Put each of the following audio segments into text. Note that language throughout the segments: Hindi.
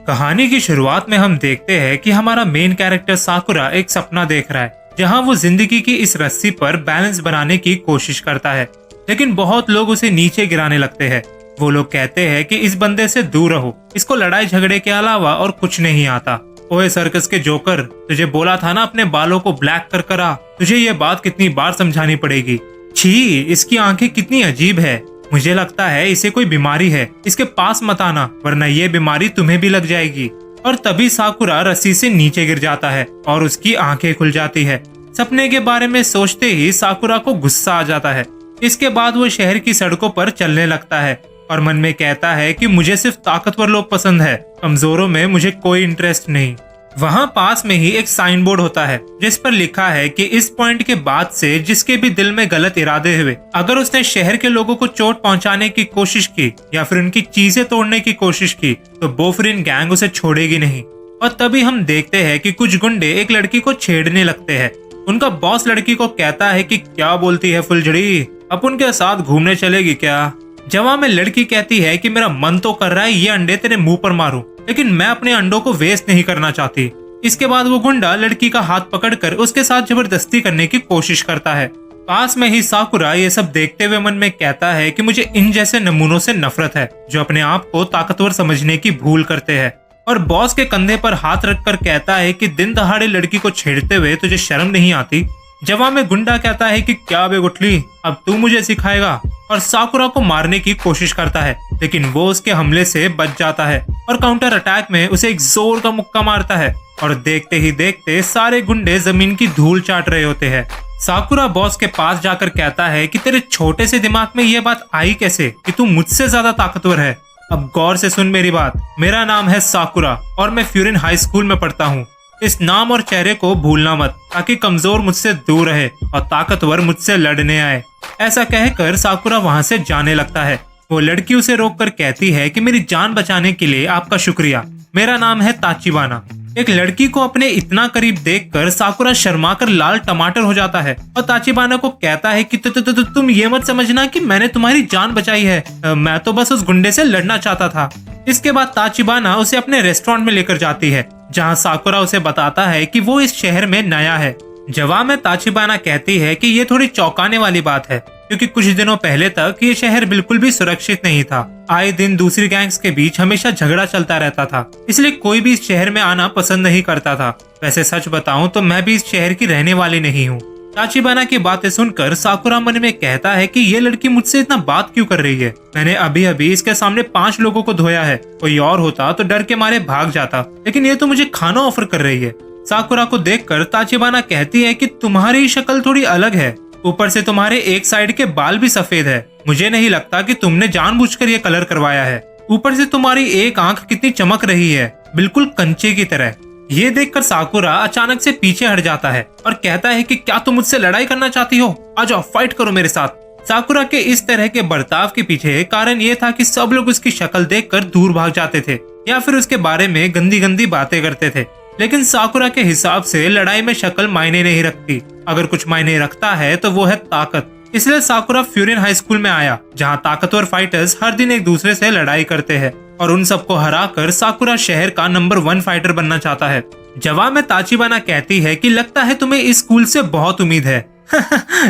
कहानी की शुरुआत में हम देखते हैं कि हमारा मेन कैरेक्टर साकुरा एक सपना देख रहा है जहां वो जिंदगी की इस रस्सी पर बैलेंस बनाने की कोशिश करता है, लेकिन बहुत लोग उसे नीचे गिराने लगते हैं। वो लोग कहते हैं कि इस बंदे से दूर रहो, इसको लड़ाई झगड़े के अलावा और कुछ नहीं आता। ओए सर्कस के जोकर, तुझे बोला था ना अपने बालों को ब्लैक कर करा, तुझे ये बात कितनी बार समझानी पड़ेगी। छी, इसकी आंखें कितनी अजीब है, मुझे लगता है इसे कोई बीमारी है, इसके पास मत आना वरना ये बीमारी तुम्हें भी लग जाएगी। और तभी साकुरा रस्सी से नीचे गिर जाता है और उसकी आंखें खुल जाती है। सपने के बारे में सोचते ही साकुरा को गुस्सा आ जाता है। इसके बाद वो शहर की सड़कों पर चलने लगता है और मन में कहता है कि मुझे सिर्फ ताकतवर लोग पसंद है, कमजोरों में मुझे कोई इंटरेस्ट नहीं। वहाँ पास में ही एक साइन बोर्ड होता है जिस पर लिखा है कि इस पॉइंट के बाद से जिसके भी दिल में गलत इरादे हुए, अगर उसने शहर के लोगों को चोट पहुंचाने की कोशिश की या फिर उनकी चीजें तोड़ने की कोशिश की तो बोफरिन गैंग उसे छोड़ेगी नहीं। और तभी हम देखते हैं कि कुछ गुंडे एक लड़की को छेड़ने लगते हैं। उनका बॉस लड़की को कहता है कि क्या बोलती है फुलझड़ी, अब उनके साथ घूमने चलेगी क्या। जवाब में लड़की कहती है कि मेरा मन तो कर रहा है ये अंडे तेरे मुंह पर मारूं, लेकिन मैं अपने अंडों को वेस्ट नहीं करना चाहती। इसके बाद वो गुंडा लड़की का हाथ पकड़कर उसके साथ जबरदस्ती करने की कोशिश करता है। पास में ही साकुरा ये सब देखते हुए मन में कहता है कि मुझे इन जैसे नमूनों से नफरत है जो अपने आप को ताकतवर समझने की भूल करते हैं। और बॉस के कंधे पर हाथ रखकर कहता है कि दिन दहाड़े लड़की को छेड़ते हुए तुझे शर्म नहीं आती। जवाब में गुंडा कहता है कि क्या बे गुठली, अब तू मुझे सिखाएगा, और साकुरा को मारने की कोशिश करता है, लेकिन वो उसके हमले से बच जाता है और काउंटर अटैक में उसे एक जोर का मुक्का मारता है। और देखते ही देखते सारे गुंडे जमीन की धूल चाट रहे होते हैं। साकुरा बॉस के पास जाकर कहता है कि तेरे छोटे से दिमाग में ये बात आई कैसे कि तू मुझसे ज्यादा ताकतवर है। अब गौर से सुन मेरी बात, मेरा नाम है साकुरा और मैं फ्यूरिन हाई स्कूल में पढ़ता हूँ। इस नाम और चेहरे को भूलना मत ताकि कमजोर मुझसे दूर रहे और ताकतवर मुझसे लड़ने आए। ऐसा कहकर साकुरा वहां से जाने लगता है। वो लड़की उसे रोककर कहती है कि मेरी जान बचाने के लिए आपका शुक्रिया, मेरा नाम है ताचिबाना। एक लड़की को अपने इतना करीब देखकर साकुरा शर्माकर लाल टमाटर हो जाता है और ताचिबाना को कहता है कि तुम ये मत समझना कि मैंने तुम्हारी जान बचाई है, मैं तो बस उस गुंडे से लड़ना चाहता था। इसके बाद ताचिबाना उसे अपने रेस्टोरेंट में लेकर जाती है जहाँ साकुरा उसे बताता है कि वो इस शहर में नया है। जवाब में ताचिबाना कहती है कि ये थोड़ी चौंकाने वाली बात है क्योंकि कुछ दिनों पहले तक ये शहर बिल्कुल भी सुरक्षित नहीं था। आए दिन दूसरी गैंग्स के बीच हमेशा झगड़ा चलता रहता था, इसलिए कोई भी इस शहर में आना पसंद नहीं करता था। वैसे सच बताऊं तो मैं भी इस शहर की रहने वाली नहीं हूँ। ताचिबाना की बातें सुनकर साकुरा मन में कहता है कि ये लड़की मुझसे इतना बात क्यों कर रही है। मैंने अभी अभी इसके सामने 5 लोगों को धोया है, कोई और होता तो डर के मारे भाग जाता, लेकिन ये तो मुझे खाना ऑफर कर रही है। साकुरा को देखकर ताचिबाना कहती है कि तुम्हारी शक्ल थोड़ी अलग है, ऊपर से तुम्हारे एक साइड के बाल भी सफेद है, मुझे नहीं लगता कि तुमने जानबूझकर ये कलर करवाया है। ऊपर से तुम्हारी एक आंख कितनी चमक रही है, बिल्कुल कंचे की तरह। ये देखकर साकुरा अचानक से पीछे हट जाता है और कहता है कि क्या तुम मुझसे लड़ाई करना चाहती हो, आ जाओ फाइट करो मेरे साथ। साकुरा के इस तरह के बर्ताव के पीछे कारण ये था कि सब लोग उसकी शक्ल देखकर दूर भाग जाते थे या फिर उसके बारे में गंदी गंदी बातें करते थे। लेकिन साकुरा के हिसाब से लड़ाई में शक्ल मायने नहीं रखती, अगर कुछ मायने रखता है तो वो है ताकत। इसलिए साकुरा फ्यूरिन हाई स्कूल में आया जहाँ ताकतवर फाइटर्स हर दिन एक दूसरे से लड़ाई करते हैं और उन सबको हराकर साकुरा शहर का नंबर 1 फाइटर बनना चाहता है। जवाब में ताचिबाना कहती है कि लगता है तुम्हें इस स्कूल से बहुत उम्मीद है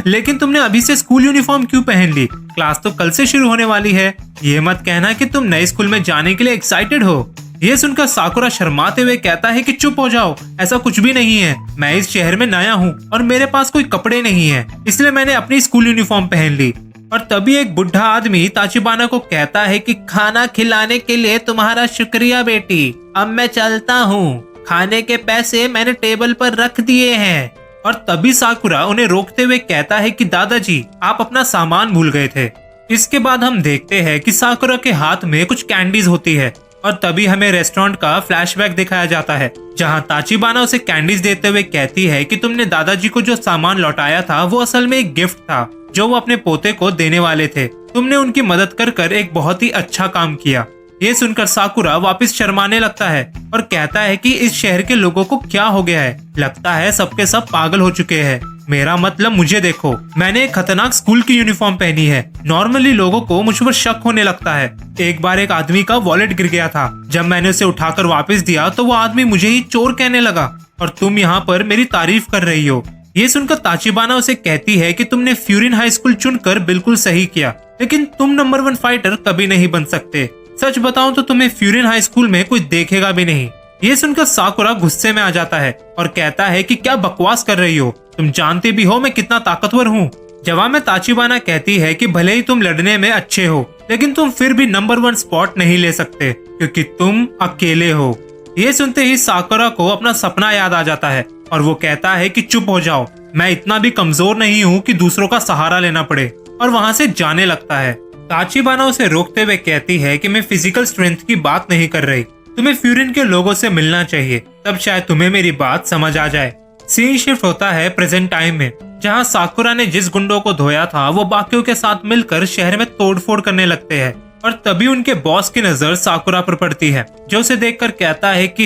लेकिन तुमने अभी से स्कूल यूनिफॉर्म क्यों पहन ली, क्लास तो कल से शुरू होने वाली है। ये मत कहना कि तुम नए स्कूल में जाने के लिए एक्साइटेड हो। ये सुनकर साकुरा शर्माते हुए कहता है कि चुप हो जाओ, ऐसा कुछ भी नहीं है, मैं इस शहर में नया हूँ और मेरे पास कोई कपड़े नहीं है, इसलिए मैंने अपनी स्कूल यूनिफॉर्म पहन ली। और तभी एक बुढ़ा आदमी ताचिबाना को कहता है कि खाना खिलाने के लिए तुम्हारा शुक्रिया बेटी, अब मैं चलता हूँ, खाने के पैसे मैंने टेबल पर रख दिए हैं। और तभी साकुरा उन्हें रोकते हुए कहता है कि दादाजी आप अपना सामान भूल गए थे। इसके बाद हम देखते हैं कि साकुरा के हाथ में कुछ कैंडीज होती है और तभी हमें रेस्टोरेंट का फ्लैशबैक दिखाया जाता है जहां ताचिबाना उसे कैंडीज देते हुए कहती है कि तुमने दादाजी को जो सामान लौटाया था वो असल में एक गिफ्ट था जो वो अपने पोते को देने वाले थे। तुमने उनकी मदद कर एक बहुत ही अच्छा काम किया। ये सुनकर साकुरा वापस शर्माने लगता है और कहता है कि इस शहर के लोगों को क्या हो गया है, लगता है सबके सब पागल हो चुके हैं। मेरा मतलब मुझे देखो, मैंने एक खतरनाक स्कूल की यूनिफॉर्म पहनी है। नॉर्मली लोगों को मुझ पर शक होने लगता है। एक बार एक आदमी का वॉलेट गिर गया था। जब मैंने उसे उठाकर वापस दिया तो वो आदमी मुझे ही चोर कहने लगा, और तुम यहाँ पर मेरी तारीफ कर रही हो। ये सुनकर ताचिबाना उसे कहती है कि तुमने फ्यूरिन हाई स्कूल चुनकर बिल्कुल सही किया, लेकिन तुम नंबर 1 फाइटर कभी नहीं बन सकते। सच बताऊं तो तुम्हें फ्यूरिन हाई स्कूल में कोई देखेगा भी नहीं। ये सुनकर साकुरा गुस्से में आ जाता है और कहता है कि क्या बकवास कर रही हो, तुम जानते भी हो मैं कितना ताकतवर हूँ। जवाब में ताचिबाना कहती है कि भले ही तुम लड़ने में अच्छे हो, लेकिन तुम फिर भी नंबर 1 स्पॉट नहीं ले सकते, क्योंकि तुम अकेले हो। ये सुनते ही साकुरा को अपना सपना याद आ जाता है और वो कहता है कि चुप हो जाओ, मैं इतना भी कमजोर नहीं हूँ कि दूसरों का सहारा लेना पड़े, और वहाँ से जाने लगता है। ताचिबाना उसे रोकते हुए कहती है कि मैं फिजिकल स्ट्रेंथ की बात नहीं कर रही, तुम्हें फ्यूरिन के लोगों से मिलना चाहिए, तब शायद तुम्हें मेरी बात समझ आ जाए। सीन शिफ्ट होता है प्रेजेंट टाइम में, जहाँ साकुरा ने जिस गुंडों को धोया था वो बाकियों के साथ मिलकर शहर में तोड़फोड़ करने लगते हैं, और तभी उनके बॉस की नजर साकुरा पर पड़ती है, जो उसे देखकर कहता है कि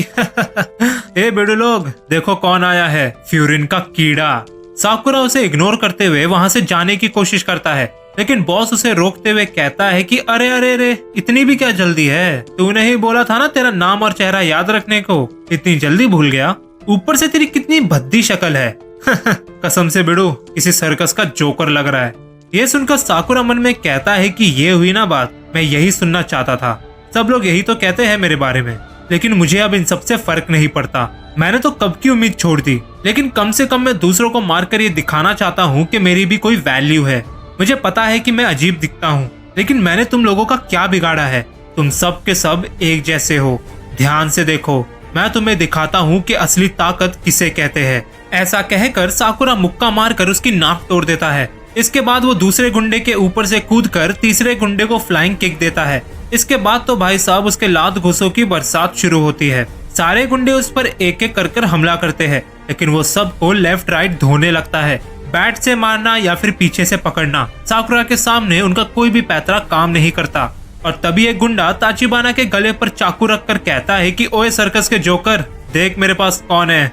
ए बेडू लोग, देखो कौन आया है, फ्यूरिन का कीड़ा। साकुरा उसे इग्नोर करते हुए वहां से जाने की कोशिश करता है, लेकिन बॉस उसे रोकते हुए कहता है कि अरे अरे अरे, इतनी भी क्या जल्दी है, तूने ही बोला था ना तेरा नाम और चेहरा याद रखने को, इतनी जल्दी भूल गया। ऊपर से तेरी कितनी भद्दी शक्ल है। कसम से बिड़ू, किसी सर्कस का जोकर लग रहा है। ये सुनकर साकुरा मन में कहता है कि ये हुई ना बात, मैं यही सुनना चाहता था। सब लोग यही तो कहते हैं मेरे बारे में, लेकिन मुझे अब इन सबसे फर्क नहीं पड़ता। मैंने तो कब की उम्मीद छोड़ दी, लेकिन कम से कम मैं दूसरों को मारकर ये दिखाना चाहता हूँ कि मेरी भी कोई वैल्यू है। मुझे पता है कि मैं अजीब दिखता हूँ, लेकिन मैंने तुम लोगों का क्या बिगाड़ा है? तुम सब के सब एक जैसे हो। ध्यान से देखो, मैं तुम्हें दिखाता हूँ कि असली ताकत किसे कहते हैं। ऐसा कहकर साकुरा मुक्का मारकर उसकी नाक तोड़ देता है। इसके बाद वो दूसरे गुंडे के ऊपर से कूदकर तीसरे गुंडे को फ्लाइंग किक देता है। इसके बाद तो भाई साहब उसके लात घुसों की बरसात शुरू होती है। सारे गुंडे उस पर एक एक कर हमला करते हैं, लेकिन वो सबको लेफ्ट राइट धोने लगता है। बैट से मारना या फिर पीछे से पकड़ना, साकुरा के सामने उनका कोई भी पैतरा काम नहीं करता। और तभी एक गुंडा ताचिबाना के गले पर चाकू रखकर कहता है कि ओए सर्कस के जोकर, देख मेरे पास कौन है।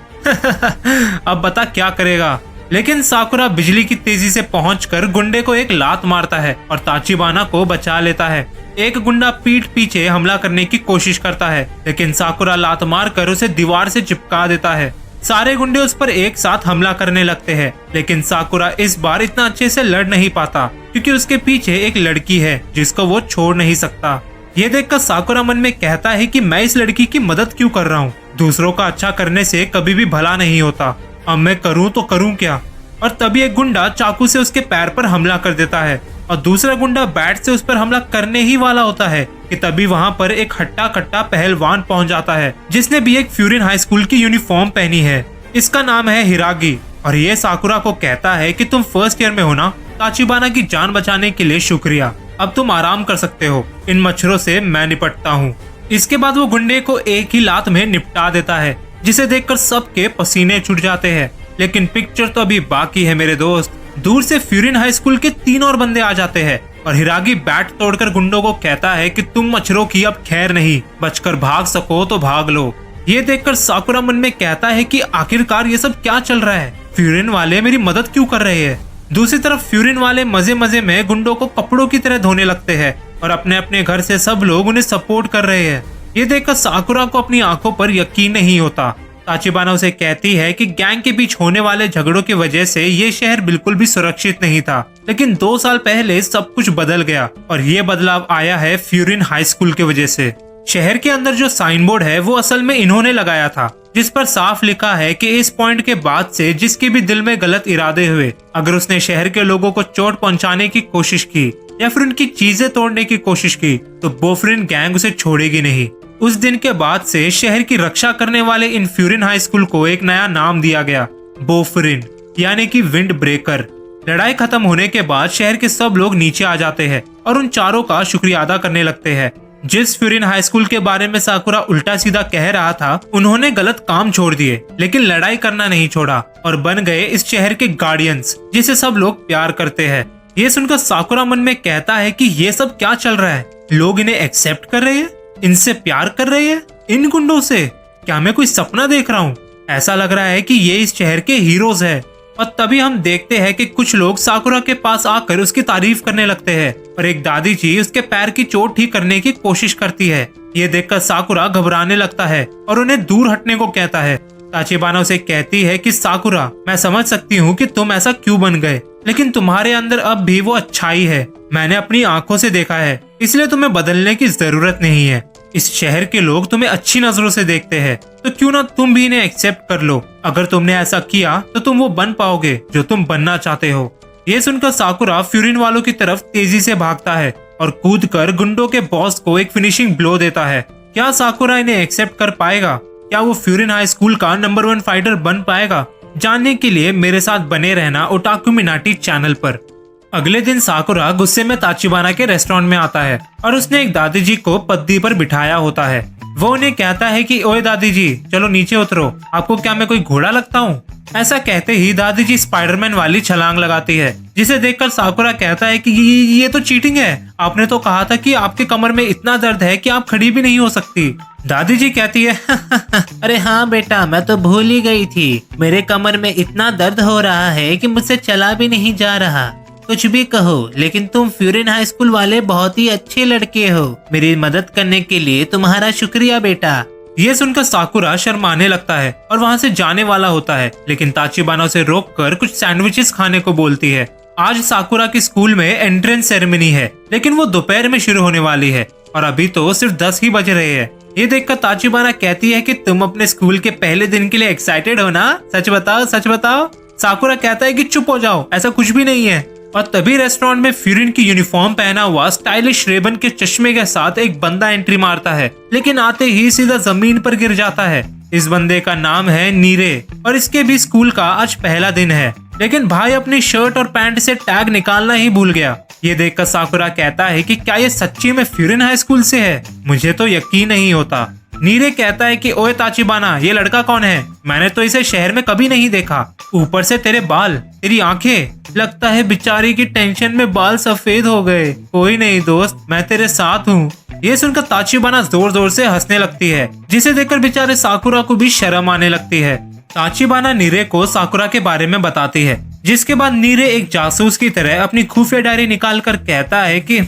अब बता क्या करेगा। लेकिन साकुरा बिजली की तेजी से पहुंचकर गुंडे को एक लात मारता है और ताचिबाना को बचा लेता है। एक गुंडा पीठ पीछे हमला करने की कोशिश करता है, लेकिन साकुरा लात मारकर उसे दीवार से चिपका देता है। सारे गुंडे उस पर एक साथ हमला करने लगते हैं, लेकिन साकुरा इस बार इतना अच्छे से लड़ नहीं पाता, क्योंकि उसके पीछे एक लड़की है जिसको वो छोड़ नहीं सकता। ये देखकर साकुरा मन में कहता है कि मैं इस लड़की की मदद क्यों कर रहा हूँ? दूसरों का अच्छा करने से कभी भी भला नहीं होता। अब मैं करूँ तो करूँ क्या? और तभी एक गुंडा चाकू से उसके पैर पर हमला कर देता है, और दूसरा गुंडा बैट से उस पर हमला करने ही वाला होता है कि तभी वहां पर एक हट्टा कट्टा पहलवान पहुंच जाता है, जिसने भी एक फ्यूरिन हाई स्कूल की यूनिफॉर्म पहनी है। इसका नाम है हिरागी, और ये साकुरा को कहता है कि तुम फर्स्ट ईयर में हो ना, ताचिबाना की जान बचाने के लिए शुक्रिया, अब तुम आराम कर सकते हो, इन मच्छरों से मैं निपटता हूँ। इसके बाद वो गुंडे को एक ही लात में निपटा देता है, जिसे देखकर सबके पसीने छूट जाते हैं। लेकिन पिक्चर तो अभी बाकी है मेरे दोस्त। दूर से फ्यूरिन हाई स्कूल के 3 और बंदे आ जाते हैं, और हिरागी बैट तोड़कर गुंडों को कहता है कि तुम मच्छरों की अब खैर नहीं, बचकर भाग सको तो भाग लो। ये देखकर साकुरा मन में कहता है कि आखिरकार ये सब क्या चल रहा है? फ्यूरिन वाले मेरी मदद क्यों कर रहे हैं? दूसरी तरफ फ्यूरिन वाले मजे मजे में गुंडों को कपड़ों की तरह धोने लगते हैं, और अपने अपने घर से सब लोग उन्हें सपोर्ट कर रहे हैं। ये देखकर साकुरा को अपनी आंखों पर यकीन नहीं होता। ताचिबाना उसे कहती है कि गैंग के बीच होने वाले झगड़ों की वजह से ये शहर बिल्कुल भी सुरक्षित नहीं था, लेकिन 2 साल पहले सब कुछ बदल गया, और ये बदलाव आया है फ्यूरिन हाई स्कूल की वजह से। शहर के अंदर जो साइन बोर्ड है वो असल में इन्होंने लगाया था, जिस पर साफ लिखा है कि इस पॉइंट के बाद से जिसके भी दिल में गलत इरादे हुए, अगर उसने शहर के लोगों को चोट पहुंचाने की कोशिश की या फिर उनकी चीजें तोड़ने की कोशिश की, तो बोफरिन गैंग उसे छोड़ेगी नहीं। उस दिन के बाद से शहर की रक्षा करने वाले इन फ्यूरिन हाई स्कूल को एक नया नाम दिया गया, बोफरिन, यानी कि विंड ब्रेकर। लड़ाई खत्म होने के बाद शहर के सब लोग नीचे आ जाते हैं और उन चारों का शुक्रिया अदा करने लगते हैं। जिस फ्यूरिन हाई स्कूल के बारे में साकुरा उल्टा सीधा कह रहा था, उन्होंने गलत काम छोड़ दिए, लेकिन लड़ाई करना नहीं छोड़ा और बन गए इस शहर के गार्डियंस, जिसे सब लोग प्यार करते हैं। ये सुनकर साकुरा मन में कहता है कि ये सब क्या चल रहा है? लोग इन्हें एक्सेप्ट कर रहे हैं, इनसे प्यार कर रहे हैं, इन गुंडों से? क्या मैं कोई सपना देख रहा हूँ? ऐसा लग रहा है कि ये इस शहर के हीरोज है। और तभी हम देखते हैं कि कुछ लोग साकुरा के पास आकर उसकी तारीफ करने लगते हैं और एक दादी जी उसके पैर की चोट ठीक करने की कोशिश करती है। ये देखकर साकुरा घबराने लगता है और उन्हें दूर हटने को कहता है। ताचिबाना उसे कहती है कि साकुरा, मैं समझ सकती हूँ कि तुम ऐसा क्यों बन गए, लेकिन तुम्हारे अंदर अब भी वो अच्छाई है। मैंने अपनी आंखों से देखा है, इसलिए तुम्हें बदलने की जरूरत नहीं है। इस शहर के लोग तुम्हें अच्छी नजरों से देखते हैं, तो क्यों ना तुम भी इन्हें एक्सेप्ट कर लो। अगर तुमने ऐसा किया तो तुम वो बन पाओगे जो तुम बनना चाहते हो। ये सुनकर साकुरा फ्यूरिन वालों की तरफ तेजी से भागता है और कूदकर गुंडों के बॉस को एक फिनिशिंग ब्लो देता है। क्या साकुरा इन्हें एक्सेप्ट कर पाएगा? क्या वो फ्यूरिन हाई स्कूल का नंबर 1 फाइटर बन पाएगा? जानने के लिए मेरे साथ बने रहना ओटाकू मिनाटी चैनल पर। अगले दिन साकुरा गुस्से में ताचिबाना के रेस्टोरेंट में आता है और उसने एक दादी जी को पद्दी पर बिठाया होता है। वो उन्हें कहता है कि ओए दादी जी, चलो नीचे उतरो, आपको क्या मैं कोई घोड़ा लगता हूँ? ऐसा कहते ही दादी जी स्पाइडरमैन वाली छलांग लगाती है, जिसे देखकर साकुरा कहता है कि ये तो चीटिंग है। आपने तो कहा था कि आपके कमर में इतना दर्द है कि आप खड़ी भी नहीं हो सकती। दादी जी कहती है अरे हाँ बेटा, मैं तो भूल ही गई थी। मेरे कमर में इतना दर्द हो रहा है कि मुझसे चला भी नहीं जा रहा। कुछ भी कहो, लेकिन तुम फ्यूरिन हाई स्कूल वाले बहुत ही अच्छे लड़के हो। मेरी मदद करने के लिए तुम्हारा शुक्रिया बेटा। ये सुनकर साकुरा शर्माने लगता है और वहाँ से जाने वाला होता है, लेकिन ताचिबाना उसे रोककर कुछ सैंडविचेस खाने को बोलती है। आज साकुरा की स्कूल में एंट्रेंस सेरेमनी है, लेकिन वो दोपहर में शुरू होने वाली है और अभी तो सिर्फ 10 ही बज रहे हैं। ये देखकर ताचिबाना कहती है कि तुम अपने स्कूल के पहले दिन के लिए एक्साइटेड हो ना? सच बताओ, सच बताओ। साकुरा कहता है कि चुप हो जाओ, ऐसा कुछ भी नहीं है। और तभी रेस्टोरेंट में फ्यूरिन की यूनिफॉर्म पहना हुआ स्टाइलिश रेबन के चश्मे के साथ एक बंदा एंट्री मारता है, लेकिन आते ही सीधा जमीन पर गिर जाता है। इस बंदे का नाम है नीरे और इसके भी स्कूल का आज पहला दिन है, लेकिन भाई अपनी शर्ट और पैंट से टैग निकालना ही भूल गया। ये देखकर साकुरा कहता है कि क्या ये सच्ची में फ्यूरिन हाई स्कूल से है? मुझे तो यकीन नहीं होता। नीरे कहता है कि ओए ताचिबाना, ये लड़का कौन है? मैंने तो इसे शहर में कभी नहीं देखा। ऊपर से तेरे बाल, तेरी आंखें, लगता है बेचारी की टेंशन में बाल सफेद हो गए। कोई नहीं दोस्त, मैं तेरे साथ हूँ। ये सुनकर ताचिबाना जोर जोर से हंसने लगती है, जिसे देखकर बेचारे साकुरा को भी शर्म आने लगती है। ताचिबाना नीरे को साकुरा के बारे में बताती है, जिसके बाद नीरे एक जासूस की तरह अपनी खुफिया डायरी निकाल कर कहता है कि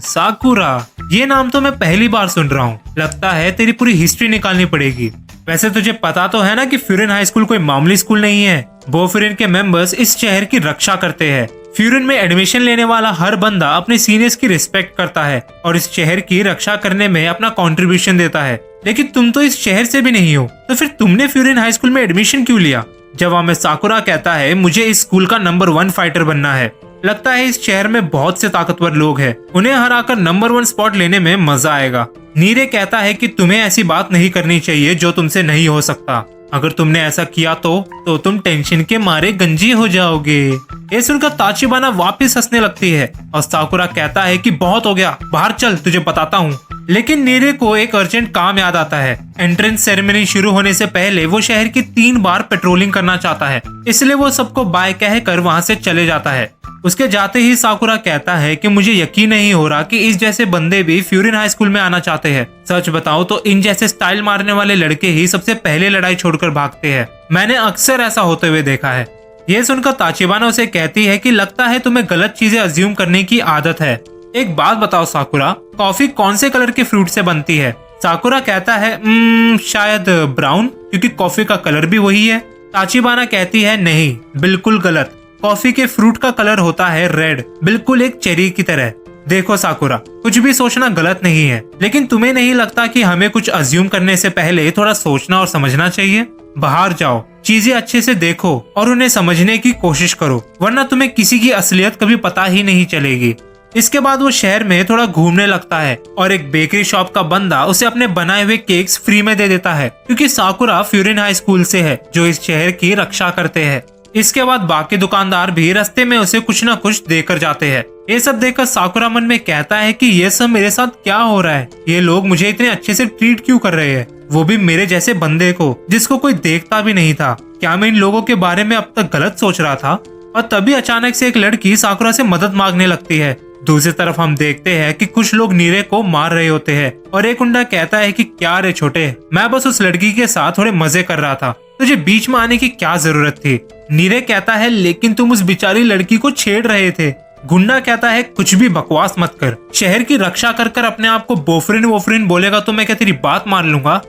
साकुरा, ये नाम तो मैं पहली बार सुन रहा हूँ। लगता है तेरी पूरी हिस्ट्री निकालनी पड़ेगी। वैसे तुझे पता तो है ना कि फ्यूरिन हाई स्कूल कोई मामूली स्कूल नहीं है। बोफ्यूरिन के मेंबर्स इस शहर की रक्षा करते हैं। फ्यूरिन में एडमिशन लेने वाला हर बंदा अपने सीनियर्स की रिस्पेक्ट करता है और इस शहर की रक्षा करने में अपना कंट्रीब्यूशन देता है। लेकिन तुम तो इस शहर से भी नहीं हो, तो फिर तुमने फ्यूरिन हाई स्कूल में एडमिशन क्यों लिया? जवाब में साकुरा कहता है, मुझे इस स्कूल का नंबर 1 फाइटर बनना है। लगता है इस शहर में बहुत से ताकतवर लोग हैं, उन्हें हराकर नंबर 1 स्पॉट लेने में मजा आएगा। नीरे कहता है कि तुम्हें ऐसी बात नहीं करनी चाहिए जो तुमसे नहीं हो सकता। अगर तुमने ऐसा किया तो तुम टेंशन के मारे गंजी हो जाओगे। ये सुनकर ताचिबाना वापस हंसने लगती है और साकुरा कहता है कि बहुत हो गया, बाहर चल, तुझे बताता हूँ। लेकिन नीरे को एक अर्जेंट काम याद आता है। एंट्रेंस सेरेमनी शुरू होने से पहले वो शहर की 3 बार पेट्रोलिंग करना चाहता है, इसलिए वो सबको बाय कहकर वहाँ से चले जाता है। उसके जाते ही साकुरा कहता है कि मुझे यकीन नहीं हो रहा कि इस जैसे बंदे भी फ्यूरिन हाई स्कूल में आना चाहते हैं। सच बताओ तो इन जैसे स्टाइल मारने वाले लड़के ही सबसे पहले लड़ाई छोड़कर भागते हैं। मैंने अक्सर ऐसा होते हुए देखा है। ये सुनकर ताचिबाना उसे कहती है कि लगता है तुम्हें गलत चीजें अज्यूम करने की आदत है। एक बात बताओ साकुरा, कॉफी कौन से कलर के फ्रूट से बनती है? साकुरा कहता है शायद ब्राउन, क्योंकि कॉफी का कलर भी वही है। ताचिबाना कहती है नहीं, बिल्कुल गलत। कॉफी के फ्रूट का कलर होता है रेड, बिल्कुल एक चेरी की तरह। देखो साकुरा, कुछ भी सोचना गलत नहीं है, लेकिन तुम्हें नहीं लगता कि हमें कुछ अज्यूम करने से पहले थोड़ा सोचना और समझना चाहिए? बाहर जाओ, चीजें अच्छे से देखो और उन्हें समझने की कोशिश करो, वरना तुम्हें किसी की असलियत कभी पता ही नहीं चलेगी। इसके बाद वो शहर में थोड़ा घूमने लगता है और एक बेकरी शॉप का बंदा उसे अपने बनाए हुए केक्स फ्री में दे देता है, क्योंकि साकुरा फ्यूरिन हाई स्कूल से है जो इस शहर की रक्षा करते हैं। इसके बाद बाकी दुकानदार भी रास्ते में उसे कुछ न कुछ देकर जाते हैं। ये सब देखकर साकुरा मन में कहता है कि ये सब मेरे साथ क्या हो रहा है? ये लोग मुझे इतने अच्छे से ट्रीट क्यों कर रहे हैं, वो भी मेरे जैसे बंदे को जिसको कोई देखता भी नहीं था। क्या मैं इन लोगों के बारे में अब तक गलत सोच रहा था? और तभी अचानक से एक लड़की साकुरा से मदद मांगने लगती है। दूसरी तरफ हम देखते हैं कि कुछ लोग नीरे को मार रहे होते हैं और एक गुंडा कहता है कि क्या रे छोटे, मैं बस उस लड़की के साथ थोड़े मजे कर रहा था। तुझे बीच में आने की क्या जरूरत थी? नीरे कहता है लेकिन तुम उस बेचारी लड़की को छेड़ रहे थे। गुंडा कहता है कुछ भी बकवास मत कर, शहर की रक्षा कर कर अपने आप को बोफरिन वोफरिन बोलेगा तो मैं क्या तेरी बात मान लूंगा?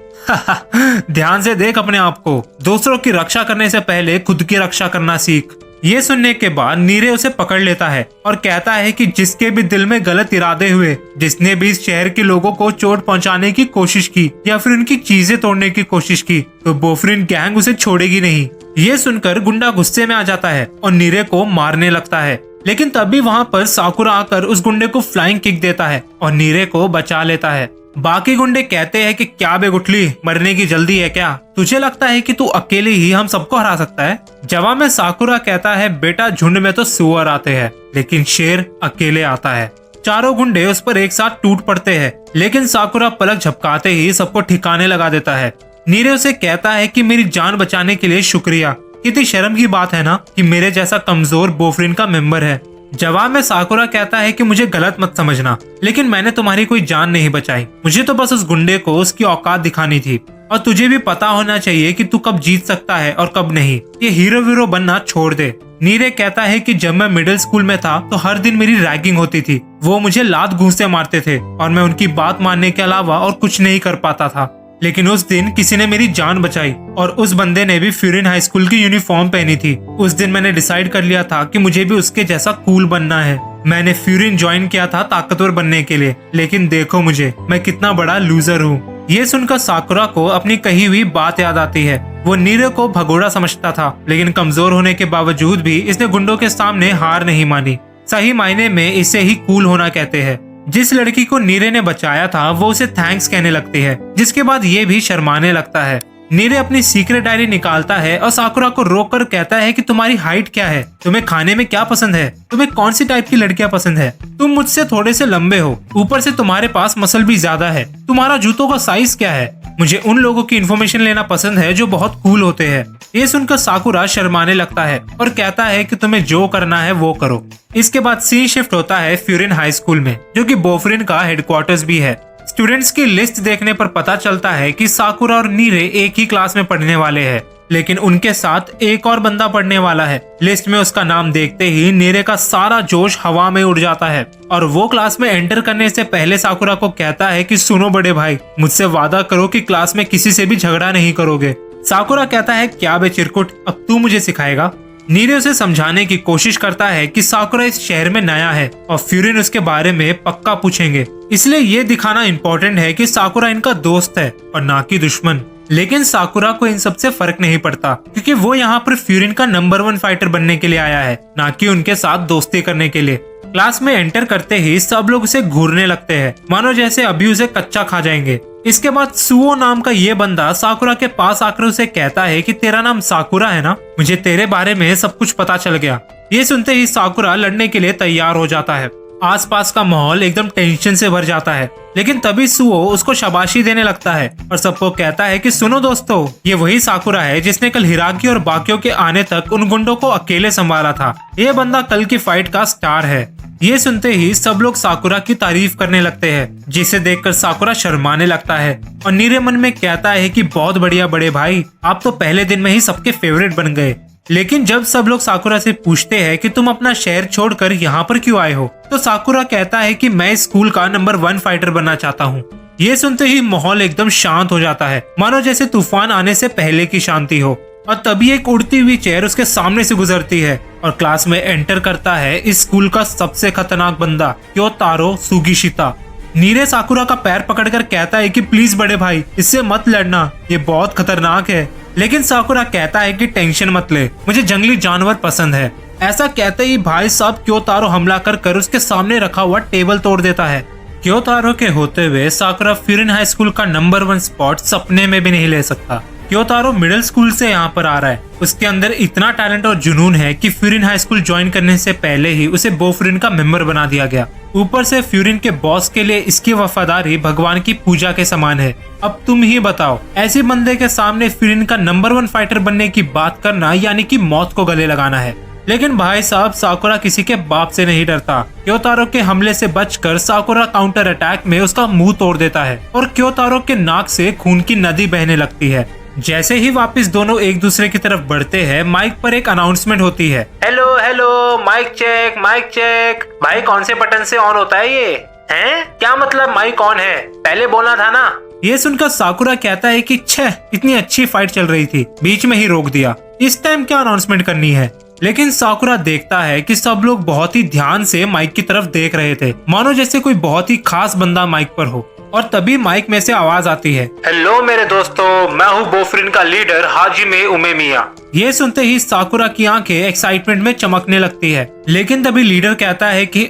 ध्यान से देख अपने आप को, दूसरों की रक्षा करने से पहले खुद की रक्षा करना सीख। ये सुनने के बाद नीरे उसे पकड़ लेता है और कहता है कि जिसके भी दिल में गलत इरादे हुए, जिसने भी इस शहर के लोगों को चोट पहुंचाने की कोशिश की या फिर उनकी चीजें तोड़ने की कोशिश की, तो बोफरिन गैंग उसे छोड़ेगी नहीं। ये सुनकर गुंडा गुस्से में आ जाता है और नीरे को मारने लगता है, लेकिन तभी वहाँ पर साकुरा आकर उस गुंडे को फ्लाइंग किक देता है और नीरे को बचा लेता है। बाकी गुंडे कहते हैं कि क्या बे गुठली, मरने की जल्दी है क्या? तुझे लगता है कि तू अकेले ही हम सबको हरा सकता है? जवाब में साकुरा कहता है बेटा झुंड में तो सुअर आते हैं लेकिन शेर अकेले आता है। चारों गुंडे उस पर एक साथ टूट पड़ते हैं, लेकिन साकुरा पलक झपकाते ही सबको ठिकाने लगा देता है। नीरे उसे कहता है कि मेरी जान बचाने के लिए शुक्रिया। कितनी शर्म की बात है ना कि मेरे जैसा कमजोर बोफरिन का मेंबर है। जवाब में साकुरा कहता है कि मुझे गलत मत समझना, लेकिन मैंने तुम्हारी कोई जान नहीं बचाई, मुझे तो बस उस गुंडे को उसकी औकात दिखानी थी। और तुझे भी पता होना चाहिए कि तू कब जीत सकता है और कब नहीं। ये हीरो वीरो बनना छोड़ दे। नीरे कहता है कि जब मैं मिडिल स्कूल में था तो हर दिन मेरी रैगिंग होती थी, वो मुझे लात घूंसे मारते थे और मैं उनकी बात मानने के अलावा और कुछ नहीं कर पाता था। लेकिन उस दिन किसी ने मेरी जान बचाई और उस बंदे ने भी फ्यूरिन हाई स्कूल की यूनिफॉर्म पहनी थी। उस दिन मैंने डिसाइड कर लिया था कि मुझे भी उसके जैसा कूल बनना है। मैंने फ्यूरिन ज्वाइन किया था ताकतवर बनने के लिए, लेकिन देखो मुझे, मैं कितना बड़ा लूजर हूँ। ये सुनकर साकुरा को अपनी कही हुई बात याद आती है। वो नीरे को भगोड़ा समझता था, लेकिन कमजोर होने के बावजूद भी इसने गुंडों के सामने हार नहीं मानी। सही मायने में इसे ही कूल होना कहते हैं। जिस लड़की को नीरे ने बचाया था वो उसे थैंक्स कहने लगती है, जिसके बाद ये भी शर्माने लगता है। नीरे अपनी सीक्रेट डायरी निकालता है और साकुरा को रोक कर कहता है कि तुम्हारी हाइट क्या है, तुम्हें खाने में क्या पसंद है, तुम्हें कौन सी टाइप की लड़कियां पसंद है, तुम मुझसे थोड़े से लंबे हो, ऊपर से तुम्हारे पास मसल भी ज्यादा है, तुम्हारा जूतों का साइज क्या है, मुझे उन लोगों की इन्फॉर्मेशन लेना पसंद है जो बहुत कूल होते हैं। ये सुनकर साकुरा शर्माने लगता है और कहता है कि तुम्हें जो करना है वो करो। इसके बाद सीन शिफ्ट होता है फ्यूरिन हाई स्कूल में, जो कि बोफरिन का हेडक्वार्टर्स भी है। स्टूडेंट्स की लिस्ट देखने पर पता चलता है कि साकुरा और नीरे एक ही क्लास में पढ़ने वाले हैं, लेकिन उनके साथ एक और बंदा पढ़ने वाला है। लिस्ट में उसका नाम देखते ही नीरे का सारा जोश हवा में उड़ जाता है और वो क्लास में एंटर करने से पहले साकुरा को कहता है कि सुनो बड़े भाई, मुझसे वादा करो कि क्लास में किसी से भी झगड़ा नहीं करोगे। साकुरा कहता है क्या बे चिरकुट, अब तू मुझे सिखाएगा? नीरे उसे समझाने की कोशिश करता है कि साकुरा इस शहर में नया है और फ्यूरिन उसके बारे में पक्का पूछेंगे, इसलिए ये दिखाना इम्पोर्टेंट है कि साकुरा इनका दोस्त है और ना कि दुश्मन। लेकिन साकुरा को इन सब से फर्क नहीं पड़ता, क्योंकि वो यहाँ पर फ्यूरिन का नंबर 1 फाइटर बनने के लिए आया है, ना कि उनके साथ दोस्ती करने के लिए। क्लास में एंटर करते ही सब लोग उसे घूरने लगते हैं, मानो जैसे अभी उसे कच्चा खा जाएंगे। इसके बाद सुओ नाम का ये बंदा साकुरा के पास आकर उसे कहता है कि तेरा नाम साकुरा है ना, मुझे तेरे बारे में सब कुछ पता चल गया। ये सुनते ही साकुरा लड़ने के लिए तैयार हो जाता है। आसपास का माहौल एकदम टेंशन से भर जाता है, लेकिन तभी सुओ उसको शाबाशी देने लगता है और सबको कहता है कि सुनो दोस्तों, ये वही साकुरा है जिसने कल हिराकी और बाकियों के आने तक उन गुंडों को अकेले संभाला था। ये बंदा कल की फाइट का स्टार है। ये सुनते ही सब लोग साकुरा की तारीफ करने लगते हैं, जिसे देखकर साकुरा शर्माने लगता है और नीरे मन में कहता है कि बहुत बढ़िया बड़े भाई, आप तो पहले दिन में ही सबके फेवरेट बन गए। लेकिन जब सब लोग साकुरा से पूछते हैं कि तुम अपना शहर छोड़कर यहाँ पर क्यों आए हो, तो साकुरा कहता है कि मैं स्कूल का नंबर 1 फाइटर बनना चाहता हूँ। ये सुनते ही माहौल एकदम शांत हो जाता है, मानो जैसे तूफान आने से पहले की शांति हो। और तभी एक उड़ती हुई चेयर उसके सामने से गुजरती है और क्लास में एंटर करता है इस स्कूल का सबसे खतरनाक बंदा क्योतारो सुगिशिता। नीरे साकुरा का पैर पकड़कर कहता है कि प्लीज बड़े भाई, इससे मत लड़ना, ये बहुत खतरनाक है। लेकिन साकुरा कहता है कि टेंशन मत ले, मुझे जंगली जानवर पसंद है। ऐसा कहते ही भाई साहब क्योतारो हमला कर उसके सामने रखा हुआ टेबल तोड़ देता है। क्योतारो के होते हुए साकुरा फ्यूरिन हाई स्कूल का नंबर 1 स्पॉट सपने में भी नहीं ले सकता। क्योतारो मिडिल स्कूल से यहाँ पर आ रहा है, उसके अंदर इतना टैलेंट और जुनून है कि फ्यूरिन हाई स्कूल ज्वाइन करने से पहले ही उसे बोफरिन का मेंबर बना दिया गया। ऊपर से फ्यूरिन के बॉस के लिए इसकी वफादारी भगवान की पूजा के समान है। अब तुम ही बताओ, ऐसे बंदे के सामने फ्यूरिन का नंबर 1 फाइटर बनने की बात करना यानी कि मौत को गले लगाना है। लेकिन भाई साहब साकुरा किसी के बाप से नहीं डरता। क्योतारो के हमले से बचकर साकुरा काउंटर अटैक में उसका मुंह तोड़ देता है और क्योतारो के नाक से खून की नदी बहने लगती है। जैसे ही वापस दोनों एक दूसरे की तरफ बढ़ते हैं, माइक पर एक अनाउंसमेंट होती है। Hello hello, mic check mic check. भाई कौन से बटन से ऑन होता है ये? हैं? क्या मतलब माइक ऑन है? पहले बोलना था ना। ये सुनकर साकुरा कहता है कि छह, इतनी अच्छी फाइट चल रही थी, बीच में ही रोक दिया। इस टाइम क्या अनाउंसमेंट करनी है? लेकिन साकुरा देखता है कि सब लोग बहुत ही ध्यान से माइक की तरफ देख रहे थे, मानो जैसे कोई बहुत ही खास बंदा माइक पर हो। और तभी माइक में से आवाज आती है, हेलो मेरे दोस्तों, मैं हूँ बोफरिन का लीडर हाजिमे उमेमिया। ये सुनते ही साकुरा की आंखें एक्साइटमेंट में चमकने लगती है। लेकिन तभी लीडर कहता है कि